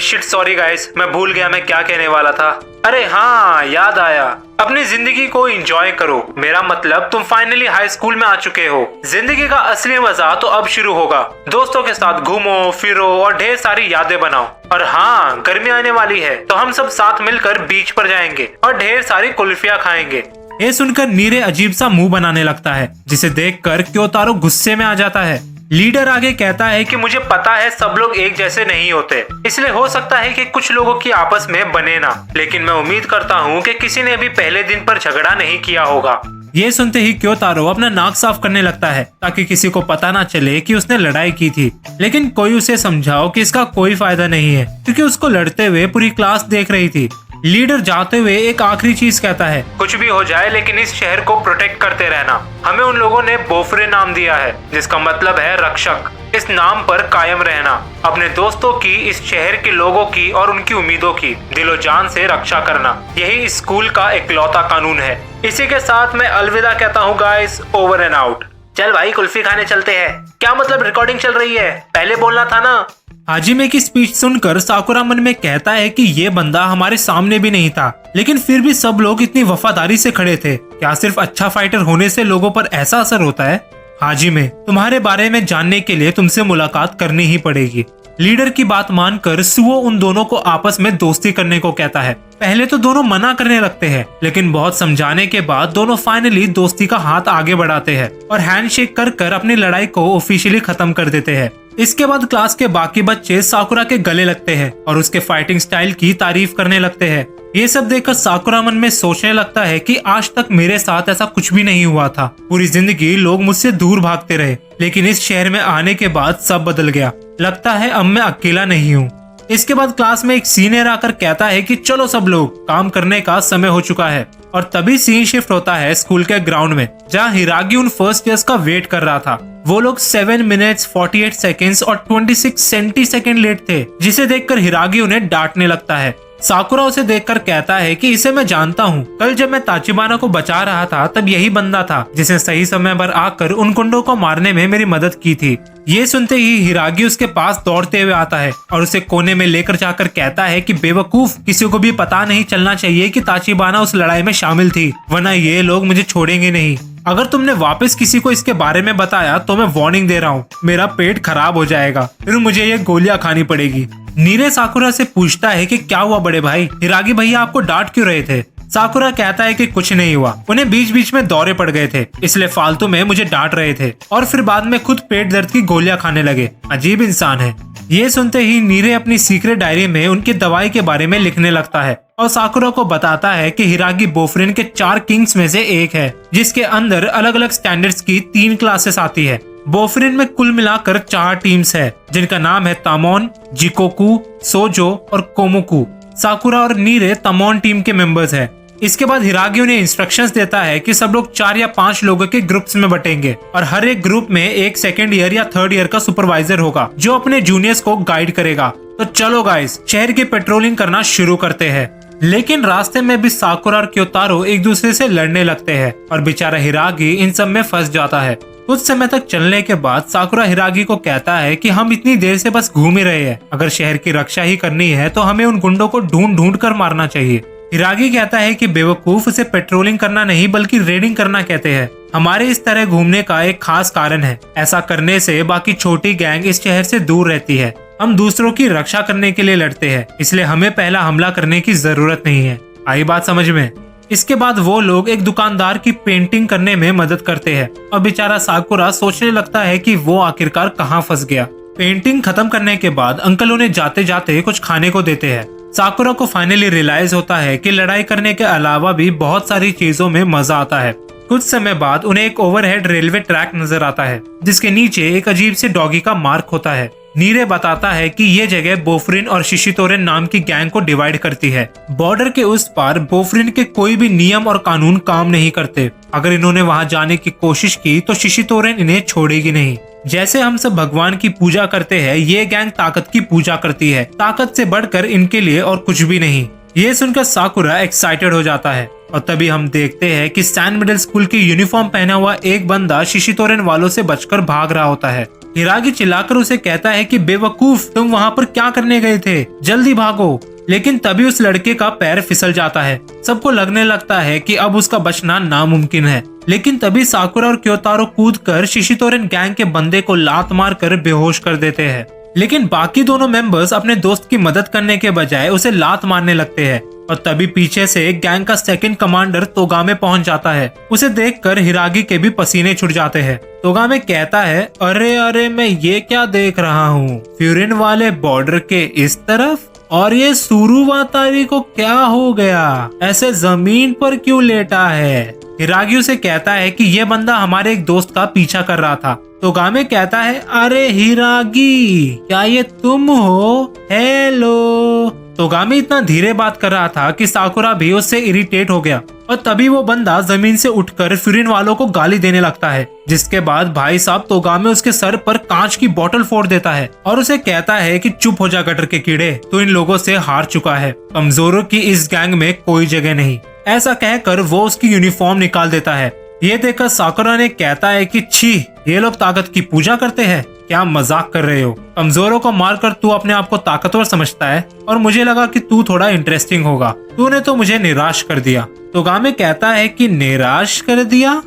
शिट सॉरी गाइस, मैं भूल गया मैं क्या कहने वाला था। अरे हाँ, याद आया, अपनी जिंदगी को एंजॉय करो। मेरा मतलब तुम फाइनली हाई स्कूल में आ चुके हो। जिंदगी का असली मजा तो अब शुरू होगा। दोस्तों के साथ घूमो फिरो और ढेर सारी यादें बनाओ। और हाँ, गर्मी आने वाली है तो हम सब साथ मिलकर बीच पर जाएंगे और ढेर सारी कुल्फियाँ खाएंगे। ये सुनकर नीरे अजीब सा मुंह बनाने लगता है, जिसे देखकर क्योतारो गुस्से में आ जाता है। लीडर आगे कहता है कि मुझे पता है सब लोग एक जैसे नहीं होते, इसलिए हो सकता है कि कुछ लोगों की आपस में बने ना, लेकिन मैं उम्मीद करता हूँ कि किसी ने भी पहले दिन पर झगड़ा नहीं किया होगा। ये सुनते ही क्योतारो अपना नाक साफ करने लगता है ताकि किसी को पता ना चले कि उसने लड़ाई की थी। लेकिन कोई उसे समझाओ कि इसका कोई फायदा नहीं है, क्योंकि उसको लड़ते हुए पूरी क्लास देख रही थी। लीडर जाते हुए एक आखिरी चीज कहता है, कुछ भी हो जाए लेकिन इस शहर को प्रोटेक्ट करते रहना। हमें उन लोगों ने बोफरे नाम दिया है, जिसका मतलब है रक्षक। इस नाम पर कायम रहना, अपने दोस्तों की, इस शहर के लोगों की और उनकी उम्मीदों की दिलो जान से रक्षा करना, यही स्कूल का इकलौता कानून है। इसी के साथ मैं अलविदा कहता हूँ गाइस, ओवर एंड आउट। चल भाई कुल्फी खाने चलते हैं। क्या मतलब रिकॉर्डिंग चल रही है? पहले बोलना था ना। हाजिमे की स्पीच सुनकर साकुरा मन में कहता है कि ये बंदा हमारे सामने भी नहीं था, लेकिन फिर भी सब लोग इतनी वफादारी से खड़े थे। क्या सिर्फ अच्छा फाइटर होने से लोगों पर ऐसा असर होता है? हाजिमे, तुम्हारे बारे में जानने के लिए तुमसे मुलाकात करनी ही पड़ेगी। लीडर की बात मानकर सुओ उन दोनों को आपस में दोस्ती करने को कहता है। पहले तो दोनों मना करने लगते हैं, लेकिन बहुत समझाने के बाद दोनों फाइनली दोस्ती का हाथ आगे बढ़ाते हैं और हैंडशेक कर कर अपनी लड़ाई को ऑफिशियली खत्म कर देते हैं। इसके बाद क्लास के बाकी बच्चे साकुरा के गले लगते हैं और उसके फाइटिंग स्टाइल की तारीफ करने लगते हैं। ये सब देखकर साकुरा मन में सोचने लगता है कि आज तक मेरे साथ ऐसा कुछ भी नहीं हुआ था। पूरी जिंदगी लोग मुझसे दूर भागते रहे, लेकिन इस शहर में आने के बाद सब बदल गया। लगता है अब मैं अकेला नहीं हूँ। इसके बाद क्लास में एक सीनियर आकर कहता है कि चलो सब लोग, काम करने का समय हो चुका है। और तभी सीन शिफ्ट होता है स्कूल के ग्राउंड में, जहाँ हिरागी उन फर्स्ट ईयर्स का वेट कर रहा था। वो लोग 7 मिनट्स 48 सेकेंड्स और 26 सेंटी-सेकंड लेट थे, जिसे देखकर हिरागी उन्हें डांटने लगता है। साकुरा उसे देखकर कहता है कि इसे मैं जानता हूँ, कल जब मैं ताचिबाना को बचा रहा था तब यही बंदा था जिसने सही समय पर आकर उन गुंडों को मारने में मेरी मदद की थी। ये सुनते ही हिरागी उसके पास दौड़ते हुए आता है और उसे कोने में लेकर जाकर कहता है कि बेवकूफ, किसी को भी पता नहीं चलना चाहिए कि ताचिबाना उस लड़ाई में शामिल थी, वरना ये लोग मुझे छोड़ेंगे नहीं। अगर तुमने वापस किसी को इसके बारे में बताया तो मैं वार्निंग दे रहा हूँ, मेरा पेट खराब हो जाएगा, फिर मुझे ये गोलियां खानी पड़ेगी। नीरे साकुरा से पूछता है कि क्या हुआ बड़े भाई, हिरागी भैया आपको डांट क्यों रहे थे? साकुरा कहता है कि कुछ नहीं हुआ, उन्हें बीच बीच में दौरे पड़ गए थे, इसलिए फालतू में मुझे डांट रहे थे और फिर बाद में खुद पेट दर्द की गोलियां खाने लगे। अजीब इंसान है। ये सुनते ही नीरे अपनी सीक्रेट डायरी में उनकी दवाई के बारे में लिखने लगता है और साकुरा को बताता है कि हिरागी बोफरिन के 4 किंग्स में से एक है, जिसके अंदर अलग अलग स्टैंडर्ड्स की 3 क्लासेस आती है। बोफरिन में कुल मिलाकर 4 टीम्स है, जिनका नाम है तामोन, जिकोकू, सोजो और कोमोकू। साकुरा और नीरे तामोन टीम के मेंबर्स हैं। इसके बाद हिरागी उन्हें इंस्ट्रक्शंस देता है कि सब लोग 4 या 5 लोगों के ग्रुप्स में बटेंगे और हर एक ग्रुप में एक 2nd ईयर या 3rd ईयर का सुपरवाइजर होगा जो अपने जूनियर्स को गाइड करेगा। तो चलो गाइस, शहर की पेट्रोलिंग करना शुरू करते हैं। लेकिन रास्ते में भी साकुरा और क्योतारो एक दूसरे से लड़ने लगते हैं और बेचारा हिरागी इन सब में फंस जाता है। कुछ समय तक चलने के बाद साकुरा हिरागी को कहता है कि हम इतनी देर से बस घूम ही रहे हैं, अगर शहर की रक्षा ही करनी है तो हमें उन गुंडों को ढूंढ ढूंढ कर मारना चाहिए। हिरागी कहता है कि बेवकूफ, उसे पेट्रोलिंग करना नहीं बल्कि रेडिंग करना कहते हैं। हमारे इस तरह घूमने का एक खास कारण है, ऐसा करने से बाकी छोटी गैंग इस शहर से दूर रहती है। हम दूसरों की रक्षा करने के लिए लड़ते हैं, इसलिए हमें पहला हमला करने की जरूरत नहीं है। आई बात समझ में? इसके बाद वो लोग एक दुकानदार की पेंटिंग करने में मदद करते हैं और बेचारा साकुरा सोचने लगता है कि वो आखिरकार कहाँ फंस गया। पेंटिंग खत्म करने के बाद अंकल उन्हें जाते जाते कुछ खाने को देते हैं। साकुरा को फाइनली रियलाइज होता है कि लड़ाई करने के अलावा भी बहुत सारी चीजों में मजा आता है। कुछ समय बाद उन्हें एक ओवरहेड रेलवे ट्रैक नजर आता है जिसके नीचे एक अजीब से डॉगी का मार्क होता है। नीरे बताता है कि ये जगह बोफरिन और शिशितोरेन नाम की गैंग को डिवाइड करती है। बॉर्डर के उस पार बोफरिन के कोई भी नियम और कानून काम नहीं करते। अगर इन्होंने वहां जाने की कोशिश की तो शिशितोरेन इन्हें छोड़ेगी नहीं। जैसे हम सब भगवान की पूजा करते हैं, ये गैंग ताकत की पूजा करती है। ताकत से बढ़कर इनके लिए और कुछ भी नहीं। ये सुनकर साकुरा एक्साइटेड हो जाता है और तभी हम देखते हैं कि सैन मिडिल स्कूल की यूनिफॉर्म पहना हुआ एक बंदा शिशितोरेन वालों से बचकर भाग रहा होता है। हिरागी चिल्लाकर उसे कहता है कि बेवकूफ, तुम वहां पर क्या करने गए थे, जल्दी भागो। लेकिन तभी उस लड़के का पैर फिसल जाता है। सबको लगने लगता है कि अब उसका बचना नामुमकिन है। लेकिन तभी साकुरा और क्योतारो कूदकर शिशितोरेन गैंग के बंदे को लात मार कर बेहोश कर देते हैं। लेकिन बाकी दोनों मेंबर्स अपने दोस्त की मदद करने के बजाय उसे लात मारने लगते हैं और तभी पीछे से गैंग का सेकंड कमांडर तोगामे पहुंच जाता है। उसे देखकर हिरागी के भी पसीने छूट जाते हैं। तोगामे कहता है, अरे अरे मैं ये क्या देख रहा हूँ, फ्यूरिन वाले बॉर्डर के इस तरफ, और ये सुरुवातारी को क्या हो गया, ऐसे जमीन पर क्यों लेटा है। हिरागी उसे कहता है कि ये बंदा हमारे एक दोस्त का पीछा कर रहा था। तोगामे कहता है, अरे हिरागी, क्या ये तुम हो? हेलो। तोगामी इतना धीरे बात कर रहा था कि साकुरा भी उससे इरिटेट हो गया और तभी वो बंदा जमीन से उठकर फ्यूरिन वालों को गाली देने लगता है। जिसके बाद भाई साहब तोगामे उसके सर पर कांच की बोतल फोड़ देता है और उसे कहता है कि चुप हो जा गटर के कीड़े, तो इन लोगों से हार चुका है, कमजोरों की इस गैंग में कोई जगह नहीं। ऐसा कहकर वो उसकी यूनिफॉर्म निकाल देता है। ये देखकर साकुरा ने कहता है कि छी, ये लोग ताकत की पूजा करते हैं, क्या मजाक कर रहे हो? कमजोरों को मारकर तू अपने आप को ताकतवर समझता है और मुझे लगा कि तू थोड़ा इंटरेस्टिंग होगा, तूने तो मुझे निराश कर दिया। तोगामे कहता है कि निराश कर दिया?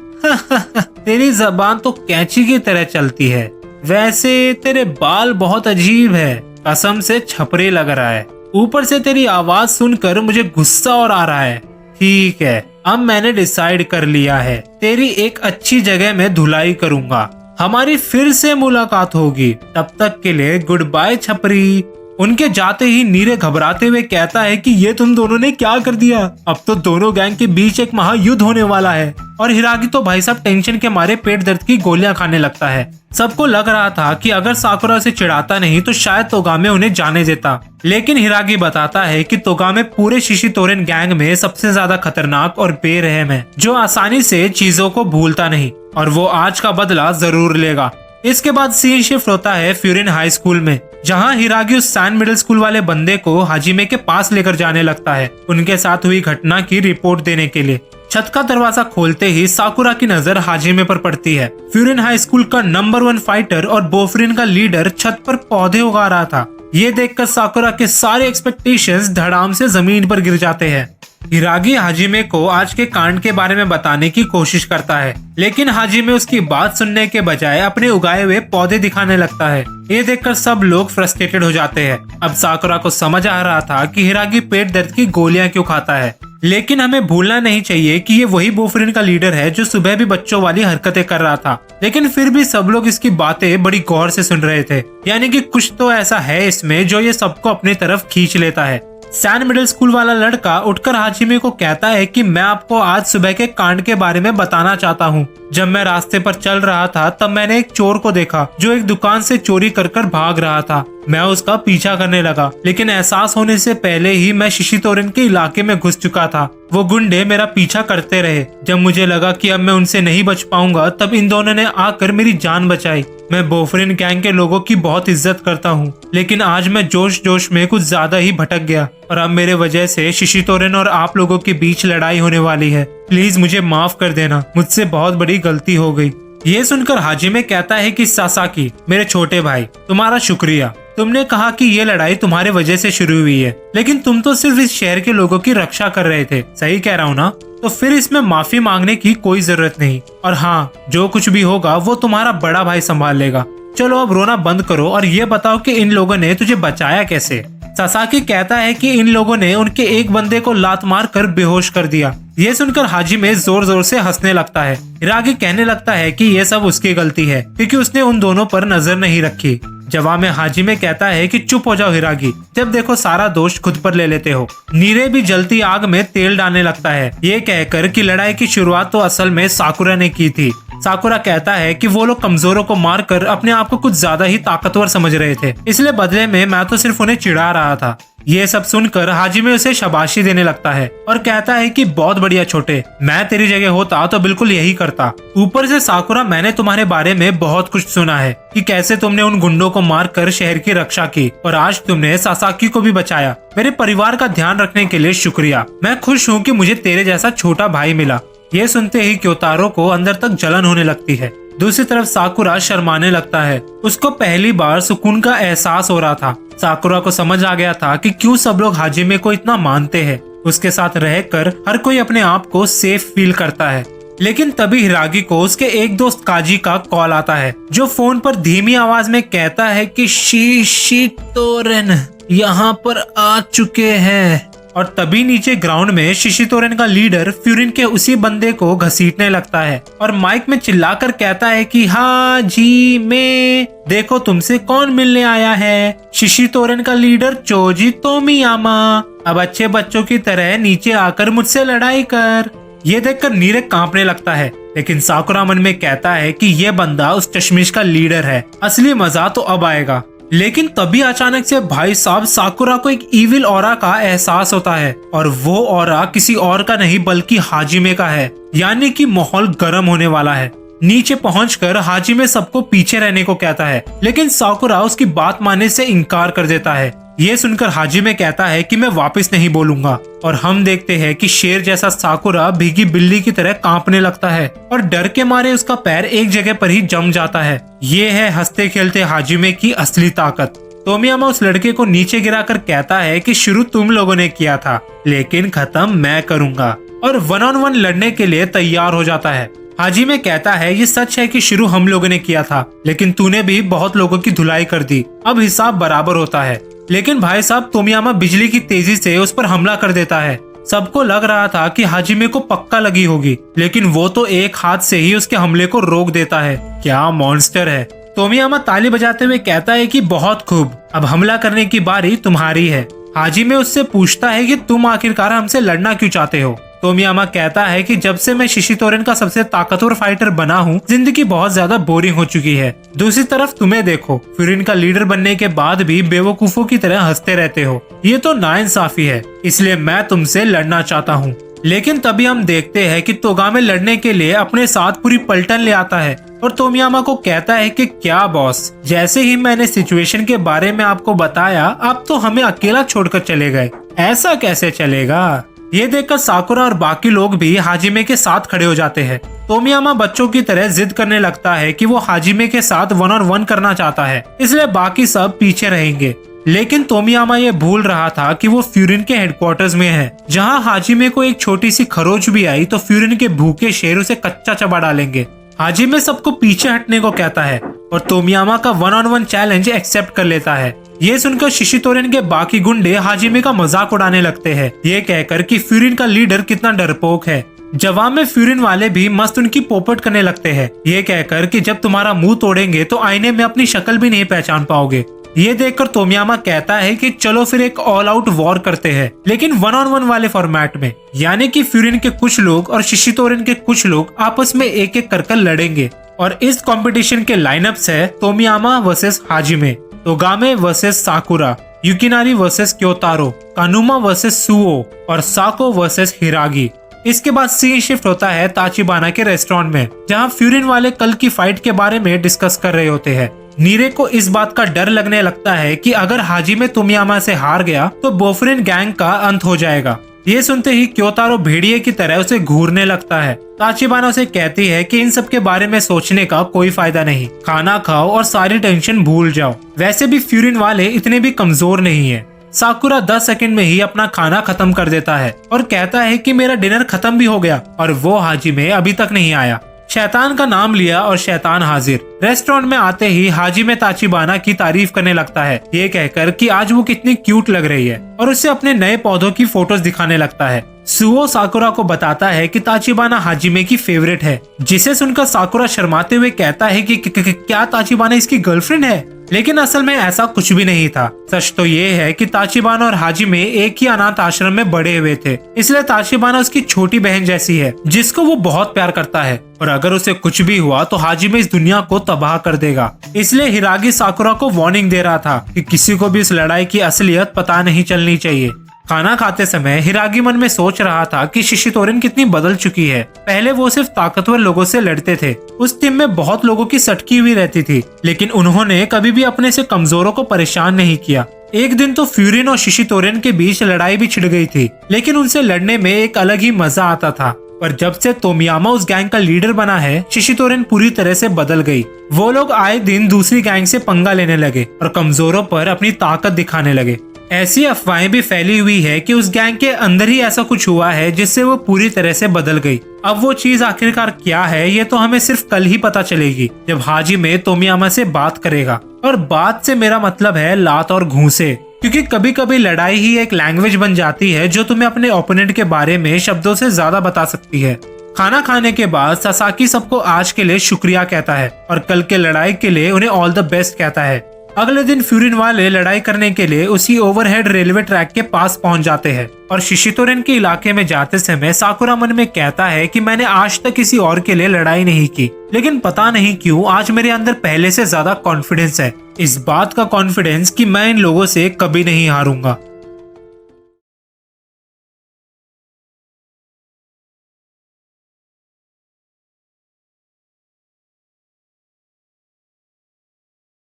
तेरी जबान तो कैंची की तरह चलती है, वैसे तेरे बाल बहुत अजीब है, कसम से छपरी लग रहा है, ऊपर से तेरी आवाज सुनकर मुझे गुस्सा और आ रहा है। ठीक है, अब मैंने डिसाइड कर लिया है, तेरी एक अच्छी जगह में धुलाई करूंगा, हमारी फिर से मुलाकात होगी, तब तक के लिए गुड बाय छपरी। उनके जाते ही नीरे घबराते हुए कहता है कि ये तुम दोनों ने क्या कर दिया, अब तो दोनों गैंग के बीच एक महायुद्ध होने वाला है। और हिरागी तो भाई साहब टेंशन के मारे पेट दर्द की गोलियां खाने लगता है। सबको लग रहा था कि अगर साकुरा से चिढ़ाता नहीं तो शायद तोगामे उन्हें जाने देता, लेकिन हिरागी बताता है कि तोगामे पूरे शिशितोरेन गैंग में सबसे ज्यादा खतरनाक और बेरहम है, जो आसानी से चीजों को भूलता नहीं और वो आज का बदला जरूर लेगा। इसके बाद सीन शिफ्ट होता है फ्यूरिन हाई स्कूल में, जहां हिरागी उस सैन मिडिल स्कूल वाले बंदे को हाजिमे के पास लेकर जाने लगता है उनके साथ हुई घटना की रिपोर्ट देने के लिए। छत का दरवाजा खोलते ही साकुरा की नजर हाजिमे पर पड़ती है। फ्यूरिन हाई स्कूल का नंबर 1 फाइटर और बोफरिन का लीडर छत पर पौधे उगा रहा था। ये देखकर साकुरा के सारे एक्सपेक्टेशंस धड़ाम से जमीन पर गिर जाते हैं। हिरागी हाजिमे को आज के कांड के बारे में बताने की कोशिश करता है, लेकिन हाजिमे उसकी बात सुनने के बजाय अपने उगाए हुए पौधे दिखाने लगता है। ये देखकर सब लोग फ्रस्ट्रेटेड हो जाते हैं। अब साकुरा को समझ आ रहा था कि हिरागी पेट दर्द की गोलियां क्यों खाता है, लेकिन हमें भूलना नहीं चाहिए कि ये वही बोफरिन का लीडर है जो सुबह भी बच्चों वाली हरकतें कर रहा था। लेकिन फिर भी सब लोग इसकी बातें बड़ी गौर से सुन रहे थे, यानी कि कुछ तो ऐसा है इसमें जो ये सबको अपनी तरफ खींच लेता है। सैन मिडिल स्कूल वाला लड़का उठकर हाजिमे को कहता है कि मैं आपको आज सुबह के कांड के बारे में बताना चाहता हूँ। जब मैं रास्ते पर चल रहा था तब मैंने एक चोर को देखा जो एक दुकान से चोरी कर भाग रहा था। मैं उसका पीछा करने लगा, लेकिन एहसास होने से पहले ही मैं शिशितोरेन के इलाके में घुस चुका था। वो गुंडे मेरा पीछा करते रहे। जब मुझे लगा कि अब मैं उनसे नहीं बच पाऊंगा तब इन दोनों ने आकर मेरी जान बचाई। मैं बोफरिन गैंग के लोगों की बहुत इज्जत करता हूँ, लेकिन आज मैं जोश जोश में कुछ ज्यादा ही भटक गया और अब मेरे वजह से शिशितोरेन और आप लोगों के बीच लड़ाई होने वाली है। प्लीज मुझे माफ कर देना, मुझसे बहुत बड़ी गलती हो गई। ये सुनकर हाजिमे कहता है कि सासाकी, मेरे छोटे भाई, तुम्हारा शुक्रिया। तुमने कहा कि ये लड़ाई तुम्हारे वजह से शुरू हुई है, लेकिन तुम तो सिर्फ इस शहर के लोगों की रक्षा कर रहे थे, सही कह रहा हूँ ना? तो फिर इसमें माफी मांगने की कोई जरूरत नहीं, और हाँ, जो कुछ भी होगा वो तुम्हारा बड़ा भाई संभाल लेगा। चलो अब रोना बंद करो और ये बताओ कि इन लोगों ने तुझे बचाया कैसे? सासाकी कहता है कि इन लोगों ने उनके एक बंदे को लात मार कर बेहोश कर दिया। ये सुनकर हाजिमे जोर जोर से हंसने लगता है। हिरागी कहने लगता है कि ये सब उसकी गलती है क्योंकि उसने उन दोनों पर नजर नहीं रखी। जवाब में हाजिमे कहता है कि चुप हो जाओ हिरागी, जब देखो सारा दोष खुद पर ले लेते हो। नीरे भी जलती आग में तेल डालने लगता है, ये कहकर कि लड़ाई की शुरुआत तो असल में साकुरा ने की थी। साकुरा कहता है कि वो लोग कमजोरों को मारकर अपने आप को कुछ ज्यादा ही ताकतवर समझ रहे थे, इसलिए बदले में मैं तो सिर्फ उन्हें चिढ़ा रहा था। ये सब सुनकर हाजिमे उसे शाबाशी देने लगता है और कहता है कि बहुत बढ़िया छोटे, मैं तेरी जगह होता तो बिल्कुल यही करता। ऊपर से साकुरा, मैंने तुम्हारे बारे में बहुत कुछ सुना है कि कैसे तुमने उन गुंडों को मारकर शहर की रक्षा की और आज तुमने सासाकी को भी बचाया। मेरे परिवार का ध्यान रखने के लिए शुक्रिया। मैं खुश हूँ कि मुझे तेरे जैसा छोटा भाई मिला। ये सुनते ही क्योतारो को अंदर तक जलन होने लगती है। दूसरी तरफ साकुरा शर्माने लगता है। उसको पहली बार सुकून का एहसास हो रहा था। साकुरा को समझ आ गया था कि क्यों सब लोग हाजिमे को इतना मानते हैं। उसके साथ रहकर हर कोई अपने आप को सेफ फील करता है। लेकिन तभी हिरागी को उसके एक दोस्त काजी का कॉल आता है, जो फोन पर धीमी आवाज में कहता है कि शिशितोरेन यहाँ पर आ चुके हैं। और तभी नीचे ग्राउंड में शिशितोरेन का लीडर फ्यूरिन के उसी बंदे को घसीटने लगता है और माइक में चिल्लाकर कहता है कि हाजिमे, देखो तुमसे कौन मिलने आया है। शिशितोरेन का लीडर चोजी तोमियामा, अब अच्छे बच्चों की तरह नीचे आकर मुझसे लड़ाई कर। ये देखकर नीरे कांपने लगता है, लेकिन साकुरा मन में कहता है कि ये बंदा उस चश्मिश का लीडर है, असली मजा तो अब आएगा। लेकिन तभी अचानक से भाई साहब साकुरा को एक इविल ऑरा का एहसास होता है और वो ऑरा किसी और का नहीं बल्कि हाजिमे का है, यानी कि माहौल गर्म होने वाला है। नीचे पहुंचकर हाजिमे सबको पीछे रहने को कहता है, लेकिन साकुरा उसकी बात मानने से इनकार कर देता है। ये सुनकर हाजिमे कहता है कि मैं वापस नहीं बोलूंगा और हम देखते हैं कि शेर जैसा साकुरा भीगी बिल्ली की तरह कांपने लगता है और डर के मारे उसका पैर एक जगह पर ही जम जाता है। ये है हंसते खेलते हाजिमे की असली ताकत। तोमियामा उस लड़के को नीचे गिराकर कहता है कि शुरू तुम लोगों ने किया था, लेकिन खत्म मैं करूंगा, और 1-on-1 लड़ने के लिए तैयार हो जाता है। हाजिमे कहता है ये सच है कि शुरू हम लोगों ने किया था, लेकिन तूने भी बहुत लोगों की धुलाई कर दी, अब हिसाब बराबर होता है। लेकिन भाई साहब तोमियामा बिजली की तेजी से उस पर हमला कर देता है। सबको लग रहा था कि हाजिमे को पक्का लगी होगी, लेकिन वो तो एक हाथ से ही उसके हमले को रोक देता है। क्या मॉन्स्टर है। तोमियामा ताली बजाते हुए कहता है कि बहुत खूब, अब हमला करने की बारी तुम्हारी है। हाजिमे उससे पूछता है कि तुम आखिरकार हमसे लड़ना क्यों चाहते हो। तोमियामा कहता है कि जब से मैं शिशितोरेन का सबसे ताकतवर फाइटर बना हूँ, जिंदगी बहुत ज्यादा बोरिंग हो चुकी है। दूसरी तरफ तुम्हें देखो, फ्यूरिन का लीडर बनने के बाद भी बेवकूफों की तरह हंसते रहते हो, ये तो नाइंसाफी है, इसलिए मैं तुमसे लड़ना चाहता हूँ। लेकिन तभी हम देखते हैं कि तोगामे लड़ने के लिए अपने साथ पूरी पलटन ले आता है और तोमियामा को कहता है कि क्या बॉस, जैसे ही मैंने सिचुएशन के बारे में आपको बताया, आप तो हमें अकेला छोड़कर चले गए, ऐसा कैसे चलेगा। ये देखकर साकुरा और बाकी लोग भी हाजिमे के साथ खड़े हो जाते हैं। तोमियामा बच्चों की तरह जिद करने लगता है कि वो हाजिमे के साथ 1-on-1 करना चाहता है, इसलिए बाकी सब पीछे रहेंगे। लेकिन तोमियामा ये भूल रहा था कि वो फ्यूरिन के हेडक्वार्टर्स में है, जहाँ हाजिमे को एक छोटी सी खरोच भी आई तो फ्यूरिन के भूखे शेर उसे कच्चा चबा डालेंगे। हाजिमे सबको पीछे हटने को कहता है और तोमियामा का 1-on-1 चैलेंज एक्सेप्ट कर लेता है। ये सुनकर शिशितोरेन के बाकी गुंडे हाजिमे का मजाक उड़ाने लगते हैं, ये कहकर कि फ्यूरिन का लीडर कितना डरपोक है। जवाब में फ्यूरिन वाले भी मस्त उनकी पोपट करने लगते हैं, ये कहकर कि जब तुम्हारा मुंह तोड़ेंगे तो आईने में अपनी शक्ल भी नहीं पहचान पाओगे। ये देखकर तोमियामा कहता है कि चलो फिर एक ऑल आउट वॉर करते हैं, लेकिन 1-on-1 वाले फॉर्मेट में, यानी कि फ्यूरिन के कुछ लोग और शिशितोरेन के कुछ लोग आपस में एक एक कर लड़ेंगे। और इस कंपटीशन के लाइनअप्स है Tomiyama versus Hajime, Togame versus Sakura, Yukinari versus Kyotaro, Kanuma versus Suo और साको वर्सेस हिरागी। इसके बाद सीन शिफ्ट होता है ताचिबाना के रेस्टोरेंट में, जहां फ्यूरिन वाले कल की फाइट के बारे में डिस्कस कर रहे होते हैं। नीरे को इस बात का डर लगने लगता है कि अगर हाजिमे तोमियामा से हार गया तो बोफरिन गैंग का अंत हो जाएगा। ये सुनते ही क्योतारो भेड़िए की तरह उसे घूरने लगता है। ताचिबाना उसे कहती है कि इन सब के बारे में सोचने का कोई फायदा नहीं, खाना खाओ और सारी टेंशन भूल जाओ, वैसे भी फ्यूरिन वाले इतने भी कमजोर नहीं है। साकुरा 10 सेकंड में ही अपना खाना खत्म कर देता है और कहता है कि मेरा डिनर खत्म भी हो गया और वो हाजिमे अभी तक नहीं आया। शैतान का नाम लिया और शैतान हाजिर। रेस्टोरेंट में आते ही हाजिमे ताचिबाना की तारीफ करने लगता है, ये कहकर कि आज वो कितनी क्यूट लग रही है, और उससे अपने नए पौधों की फोटोज दिखाने लगता है। सुओ साकुरा को बताता है कि ताचिबाना हाजिमे की फेवरेट है, जिसे सुनकर साकुरा शर्माते हुए कहता है कि क्या ताचिबाना इसकी गर्लफ्रेंड है। लेकिन असल में ऐसा कुछ भी नहीं था। सच तो ये है कि ताचिबाना और हाजिमे एक ही अनाथ आश्रम में बड़े हुए थे, इसलिए ताचिबाना उसकी छोटी बहन जैसी है जिसको वो बहुत प्यार करता है, और अगर उसे कुछ भी हुआ तो हाजिमे इस दुनिया को तबाह कर देगा। इसलिए हिरागी साकुरा को वार्निंग दे रहा था कि किसी को भी इस लड़ाई की असलियत पता नहीं चलनी चाहिए। खाना खाते समय हिरागी मन में सोच रहा था कि शिशितोरन कितनी बदल चुकी है। पहले वो सिर्फ ताकतवर लोगों से लड़ते थे, उस टीम में बहुत लोगों की सटकी हुई रहती थी, लेकिन उन्होंने कभी भी अपने से कमजोरों को परेशान नहीं किया। एक दिन तो फ्यूरिन और शिशितोरन के बीच लड़ाई भी छिड़ गई थी, लेकिन उनसे लड़ने में एक अलग ही मजा आता था। पर जब से तोमियामा उस गैंग का लीडर बना है, शिशितोरन पूरी तरह से बदल गई। वो लोग आए दिन दूसरी गैंग से पंगा लेने लगे और कमजोरों पर अपनी ताकत दिखाने लगे। ऐसी अफवाहें भी फैली हुई है कि उस गैंग के अंदर ही ऐसा कुछ हुआ है जिससे वो पूरी तरह से बदल गई। अब वो चीज आखिरकार क्या है ये तो हमें सिर्फ कल ही पता चलेगी, जब हाजिमे तोमियामा से बात करेगा। और बात से मेरा मतलब है लात और घूंसे, क्योंकि कभी कभी लड़ाई ही एक लैंग्वेज बन जाती है जो तुम्हें अपने ओपोनेंट के बारे में शब्दों से ज्यादा बता सकती है। खाना खाने के बाद सासाकी सबको आज के लिए शुक्रिया कहता है और कल के लड़ाई के लिए उन्हें ऑल द बेस्ट कहता है। अगले दिन फ्यूरिन वाले लड़ाई करने के लिए उसी ओवरहेड रेलवे ट्रैक के पास पहुंच जाते हैं और शिशितोरन के इलाके में जाते समय साकुरा मन में कहता है कि मैंने आज तक किसी और के लिए लड़ाई नहीं की, लेकिन पता नहीं क्यों आज मेरे अंदर पहले से ज्यादा कॉन्फिडेंस है। इस बात का कॉन्फिडेंस कि मैं इन लोगों से कभी नहीं हारूंगा।